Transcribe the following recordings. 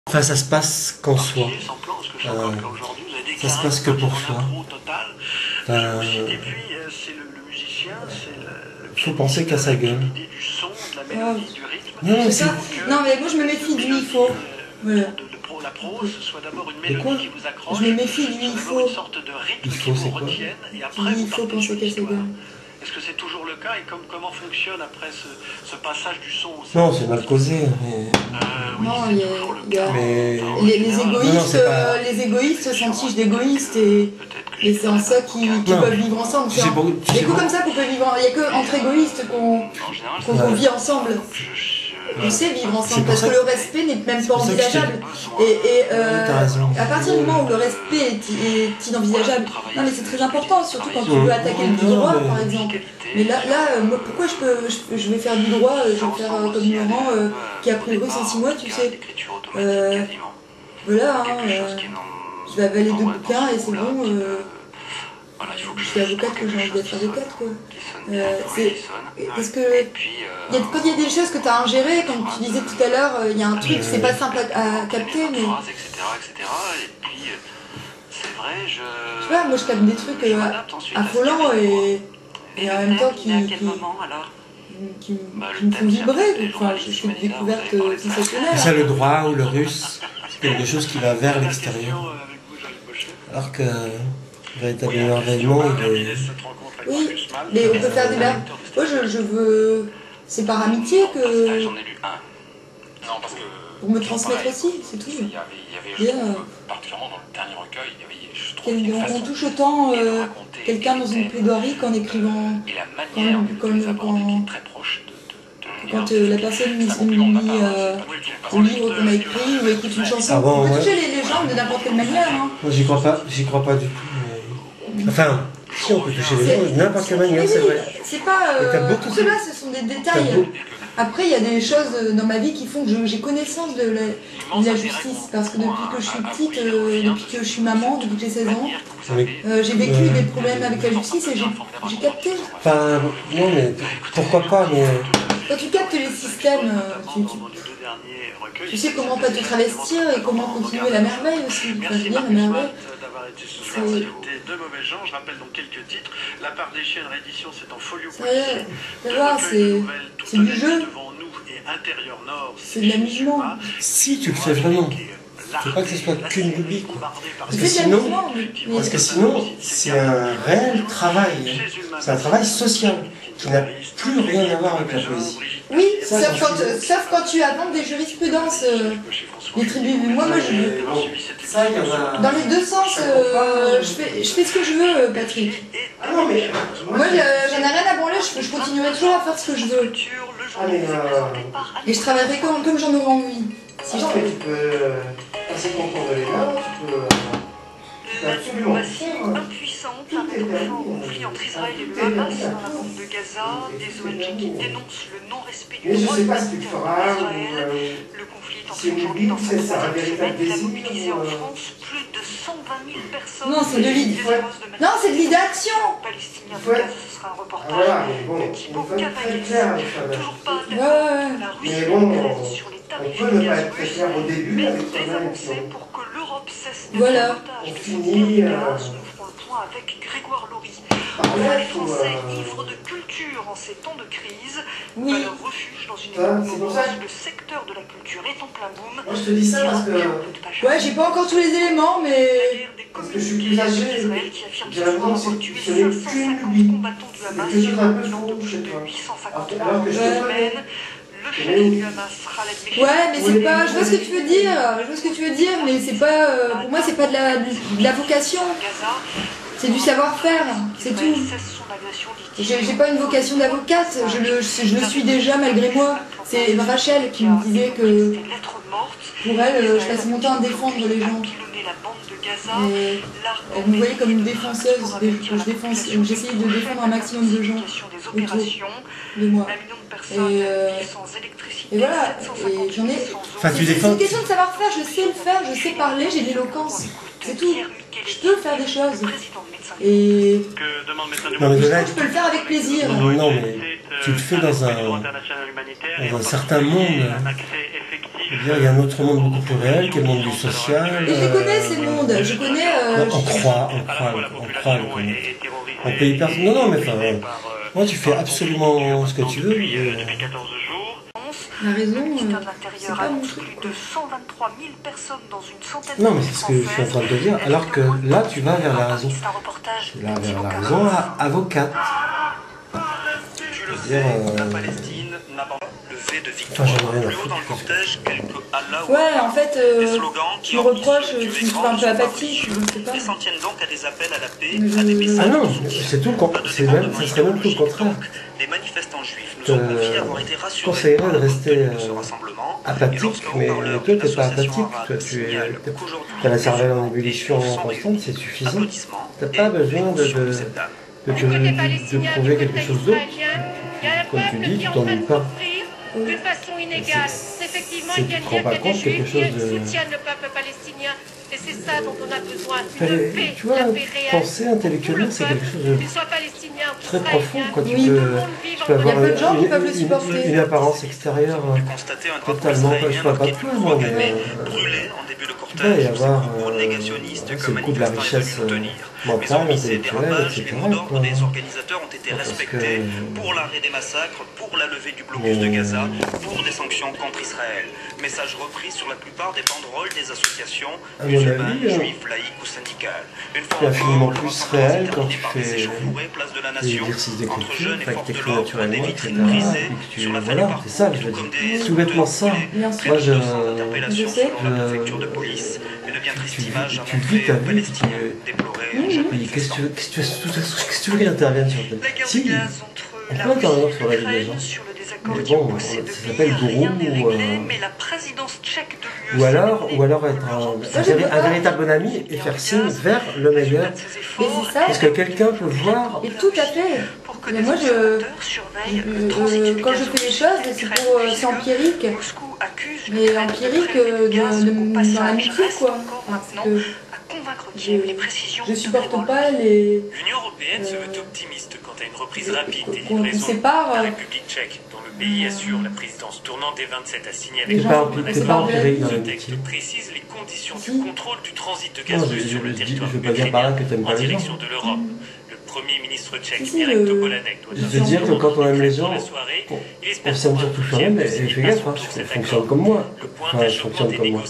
Enfin, ça se passe qu'en soi. Ça se passe que pour soi. Faut penser qu'à sa gueule. Non, mais moi je me méfie du il faut. Voilà. De quoi? Je me méfie du il faut. Il faut, c'est quoi? Il faut penser qu'à sa gueule. Est-ce que c'est toujours le cas et comment fonctionne après ce passage du son aussi? Non, c'est mal causé. Mais... non, il y a... Mais... les égoïstes s'entichent d'égoïstes et c'est en ça qu'ils peuvent vivre ensemble. Il y a que comme ça qu'on peut vivre. Il n'y a que entre égoïstes qu'on vit ensemble. On sait vivre ensemble parce que le respect n'est même pas envisageable. À partir du moment où le respect est inenvisageable, non mais c'est très important, surtout quand tu veux attaquer du droit par exemple. Mais là moi, pourquoi je vais faire du droit, je vais faire comme Laurent qui a pris le russe en 6 mois, tu sais. Voilà, je vais avaler 2 bouquins et c'est bon. Je suis avocate que j'ai envie d'être avocate quoi. Parce que quand il y a des choses que tu as ingérées, comme tu disais tout à l'heure, il y a un truc, c'est pas simple à capter, mais... Tu vois, moi je capte des trucs affolants et en même temps qui me font vibrer. Enfin, je fais des découvertes sensationnelles. C'est ça le droit ou le russe, c'est quelque chose qui va vers l'extérieur. Alors que... véritablement événement, oui, mais on peut faire des verbes. Moi, je veux... C'est par amitié que... J'en ai lu un. Non, parce que... Pour me transmettre aussi, c'est tout. Il y avait particulièrement dans le dernier recueil, on touche autant quelqu'un dans une plaidoirie qu'en écrivant... Quand la personne lit un livre qu'on a écrit ou écoute une chanson, on peut toucher les gens de n'importe quelle manière. Hein. Moi, j'y crois pas du tout. Mais... Enfin, si on peut toucher les gens de n'importe quelle manière, c'est vrai. C'est pas... tout cela, ce sont des détails. Après, il y a des choses dans ma vie qui font que j'ai connaissance de la justice. Parce que depuis que je suis petite, depuis que je suis maman, depuis que j'ai 16 ans, j'ai vécu des problèmes avec la justice et j'ai capté. Enfin, non, mais pourquoi pas, mais... Quand tu captes les systèmes, tu sais comment pas te travestir et comment continuer la merveille aussi. Enfin, je veux dire, la merveille. C'est deux mauvais gens, je rappelle donc quelques titres. La part des chiennes réédition, c'est en folio. C'est du jeu. C'est de l'amusement. Si tu le fais vraiment. Faut pas que ce soit qu'une lubie, quoi. Parce que sinon, c'est un réel travail. C'est un travail social qui n'a plus rien à voir avec la poésie. Oui, sauf quand tu inventes des jurisprudences. Les tribunaux. Moi, dans les deux sens, je fais ce que je veux, Patrick. Non, mais moi, j'en ai rien à branler, je continuerai toujours à faire ce que je veux. Et je travaillerai comme j'en aurai envie. Si non, mais tu peux passer ton temps de les mains, tu peux absolument impuissante face au conflit entre Israël et le Hamas dans la bande de Gaza, des ONG qui dénoncent le non-respect du droit humanitaire d'Israël. Le conflit est entré aujourd'hui dans sa 3e semaine. Il a mobilisé en France plus de 120 000 personnes. Non, c'est de l'idée. Non, c'est de l'idée d'action. Palestinien de Gaza, ce sera un reportage de Thibaut Cavagès. Toujours pas d'accord que la Russie prenne sur les tarifs du gaz, mais des avancées pour que l'Europe cesse d'être otage du gaz. Nous ferons le point avec Grégoire Laurie. Enfin, les Français ivres de culture en ces temps de crise veulent un refuge dans une économie où le secteur de la culture est en plein boom. Moi, je te dis ça parce que... Ouais, j'ai pas encore tous les éléments, mais... Parce que je suis plus âgé, j'ai l'impression que ce n'est qu'une lubie. Et que je un peu faux, je sais pas. Alors que je peux pas... Le chef du Hamas, Khaled Meshaal. Ouais, mais c'est pas... Je vois ce que tu veux dire, mais c'est pas... Pour moi, c'est pas de la vocation. C'est du savoir-faire, c'est tout. J'ai pas une vocation d'avocate, je le suis déjà malgré moi. C'est Rachel qui me disait que pour elle, je passe mon temps à défendre les gens. Et elle me voyait comme une défenseuse, j'essayais de défendre un maximum de gens autour de moi. Et voilà, et j'en ai... C'est une question de savoir-faire, je sais le faire, je sais parler, j'ai de l'éloquence, c'est tout. Je peux faire des choses. Et non, mais je peux le faire avec plaisir. Non, mais tu le fais dans un certain monde. Il y a un autre monde beaucoup plus réel, qui est le monde du social. Et je les connais, ces mondes. Je connais... On croit le connaître. On peut y perdre... Non, mais enfin... Moi, tu fais absolument ce que tu veux. La raison, c'est pas mon truc. Plus de 123 000 personnes dans une centaine non, mais c'est ce que je suis en train de te dire. Alors que là, tu vas vers la raison. Tu vas vers la raison avocate. La Palestine n'a pas levé de victoire. Plus haut dans le cortège, quelques Allah. Ouais, en fait, tu me reproches, tu me trouves un peu apathique, je ne sais pas. Ils s'en tiennent donc à des appels à la paix, à des messages. Ah non, c'est tout le contraire. Ça serait même tout le contraire. Les manifestants juifs nous ont confié avoir été rassurés. Je conseillerais de rester apathique, mais toi, tu n'es pas apathique. Toi, tu as la cervelle en ébullition constante, c'est suffisant. Tu n'as pas besoin de prouver quelque chose d'autre. Comme tu dis, tu t'ennuies pas. De façon inégale. Effectivement, il y a tu te rends pas compte quelque chose de... soutiennent le peuple palestinien. Et c'est ça dont on a besoin. Tu vois, penser intellectuellement, c'est quelque chose de très profond. Quand tu peux avoir une apparence extérieure totalement... Je ne parle pas de toi, moi, mais... Il va y avoir... c'est le coup de la richesse mentale, intellectuelle, etc. Les organisateurs ont été respectés pour l'arrêt des massacres, pour la levée du blocus de Gaza, pour des sanctions contre Israël. Message repris sur la plupart des banderoles des associations musulmanes, juives, laïques ou syndicales. C'est infiniment plus réel quand tu fais des exercices d'écriture, avec t'écris naturellement, etc. Voilà, c'est ça, je veux dire. Tout bêtement ça. Moi, je sais. Tu vis ta vie, qu'est-ce que tu veux qu'il intervienne sur le thème? Si, on peut intervenir sur la vie des gens. Mais bon, ça s'appelle gourou ou alors être un véritable bon ami et faire signe vers le meilleur. Mais c'est ça. Parce que quelqu'un peut voir. Et tout à fait. Mais moi, quand je fais les choses, c'est empirique. Mais empirique dans l'amitié, quoi. Parce que je supporte pas les... L'Union européenne se veut optimiste quant à une reprise rapide des qu'on livraisons. sépare. La République tchèque, dont le pays assure la présidence tournante des 27, a signé avec T'es pas empirique dans ce l'amitié. texte précise les conditions du contrôle du transit de gaz russe sur le territoire Je veux pas dire par là que t'aimes en pas les gens. direction de l'Europe. Le Premier ministre tchèque, Si, Mirek Topolanek, doit Je veux dire que quand on aime les gens, il on espère s'aime surtout soi-même, et fais gaffe, je fonctionne comme moi. Enfin, je fonctionne comme moi.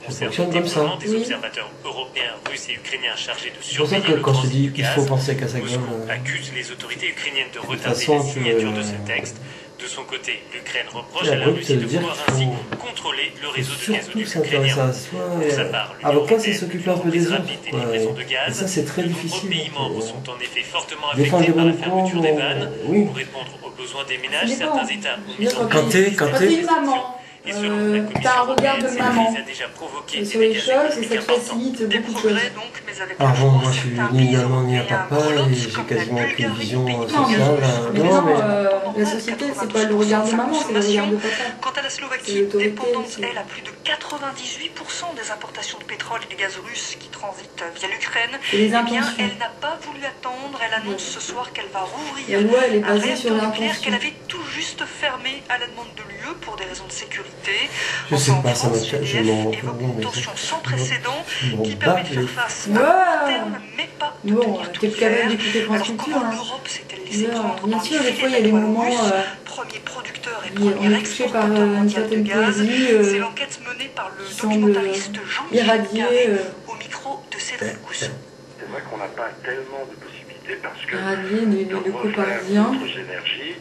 Je fonctionne comme ça. Des observateurs européens, russes et ukrainiens chargés de C'est pour ça surveiller que le quand je transit dis de qu'il gaz, faut penser qu'à sa gueule... Moscou accuse les autorités ukrainiennes de retarder façon la un peu, signature de ce texte. De son côté, l'Ukraine reproche à la brut, Russie de dire pouvoir qu'il ainsi faut contrôler le réseau de surtout gazoducs s'intéresser ukrainiens. à soi. Pour sa part, l'Union Avocat, c'est européenne s'occuper un peu des autres. rapide des livraisons de Et gaz. ça, c'est très De difficile. nombreux pays membres sont en effet fortement Défendre affectés les par la bonnes fermeture des causes, vannes. oui. Pour répondre aux besoins des ménages, Ça dépend. certains États ont mis en Quand place t'es une maman. et selon la Commission T'as un regard de européenne, cette maman crise a déjà provoqué sur des les dégâts choses et ça te économiques importants. facilite Des beaucoup de choses. progrès donc, mais avec Ah bon, le moi je suis ni maman ni un papa et j'ai quasiment aucune vision sociale. Mais Non, mais... la société, c'est pas le regard de maman, c'est le regard de papa. Quant à la C'est Slovaquie, l'autorité, dépendante, c'est- elle, à plus de 98% des importations de pétrole et de gaz russes qui transitent via l'Ukraine, Et les eh bien, intentions. elle n'a pas voulu attendre. Elle annonce ce soir qu'elle va La rouvrir loi, elle est un basée sur réacteur nucléaire l'intention. qu'elle avait tout juste fermé à la demande de l'UE pour des raisons de sécurité. Je sais Enfin, en pas, ça France, m'inquiète, je EDF m'en- évoque non, une mais tension c'est- sans précédent je m'en qui bats permet de les- faire face Ouais. à terme, mais pas de Bon, tenir t'es tout plus capable faire. d'écouter France Alors Culture, comment hein. l'Europe s'est-elle laissée Bien prendre bien dans sûr, les des filets fois, il y a des pétrole moments... russe, premier producteur et on premier est touché par exportateur une mondial de certaine gaz. poésie C'est l'enquête menée par le qui semble documentariste Jean-Michel irradiée. Carré au micro de Cédric Cousson. C'est vrai qu'on n'a pas tellement de possibilités parce que Irradiée, les de locaux refaire parisiens. d'autres énergies,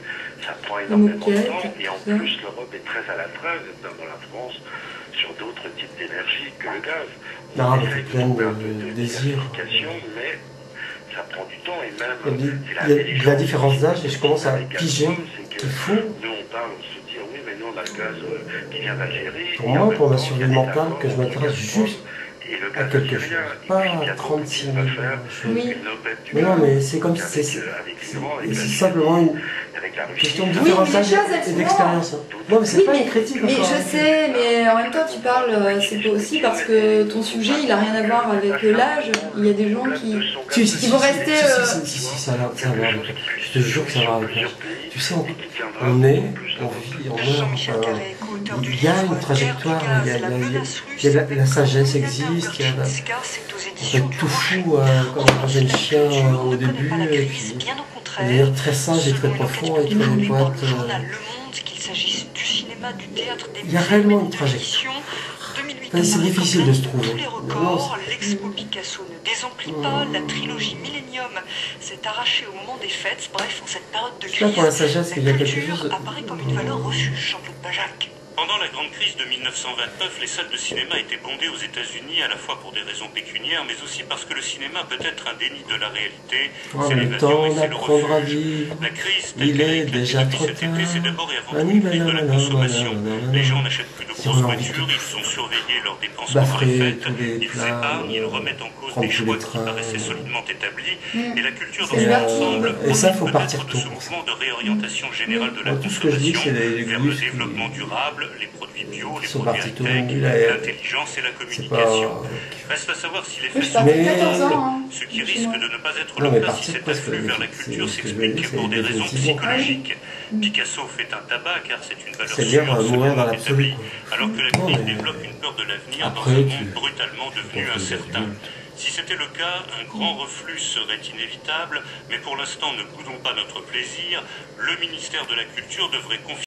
ça prend énormément de moquettes, temps et en tout ça. plus l'Europe est très à la traîne, notamment la France, sur d'autres types d'énergie que le gaz. Non, On mais essaye t'es de pleine trouver un de peu de désirs. diversification, mais ça prend du temps et même Il y a de la différence d'âge et je commence à piger. C'est fou. Nous on parle, on se dit oui mais nous on a le gaz qui vient d'Algérie. Pour moi, pour ma survie mentale, que je m'intéresse juste à quelque chose. Pas à 36 000 choses. Oui. Mais non, mais c'est comme si c'est simplement une question de différence mais les d'âge choses, elles et sont d'expérience. Non, mais c'est Oui, pas une critique. mais encore. je sais, mais en même temps tu parles, c'est aussi parce que ton sujet il a rien à voir avec l'âge. Il y a des gens qui Si, vont rester, si, ça a l'air. te jure que ça va arriver. Tu sais, on est, on vit, on meurt. Il y a une trajectoire, il y a la sagesse existe, il y a on peut être tout fou comme un jeune chien au début, et puis devenir très sage et très profond et très poète. Il y a réellement une trajectoire. C'est difficile de se trouver. L'expo Picasso ne désemplit pas, la trilogie Millennium s'est arrachée au moment des fêtes. Bref, en cette période de crise, pour la sagesse, la culture apparaît comme une valeur refuge, Jean-Claude Bajac. Pendant la grande crise de 1929, les salles de cinéma étaient bondées aux États-Unis à la fois pour des raisons pécuniaires, mais aussi parce que le cinéma peut être un déni de la réalité. C'est l'évasion et c'est le refuge. La crise telle qu'elle a éclaté depuis cet été, c'est d'abord et avant tout une crise de la consommation. Les gens n'achètent plus de grosses voitures, ils sont surveillés leurs dépenses pendant les fêtes, ils épargnent, ils remettent en cause des choix qui paraissaient solidement établis, et la culture dans son ensemble profite peut-être de ce mouvement de réorientation générale de la consommation vers le développement durable, les produits bio, les produits high-tech, l'intelligence et la communication. Reste à savoir si l'effet ce qui risque de ne pas être le cas si cet afflux vers la culture s'explique pour des raisons psychologiques. Picasso fait un tabac car c'est une valeur sûre, solidement établie, alors que la critique développe une peur de l'avenir dans un monde brutalement devenu incertain. Si c'était le cas, un grand reflux serait inévitable, mais pour l'instant ne boudons pas notre plaisir, le ministère de la Culture devrait confier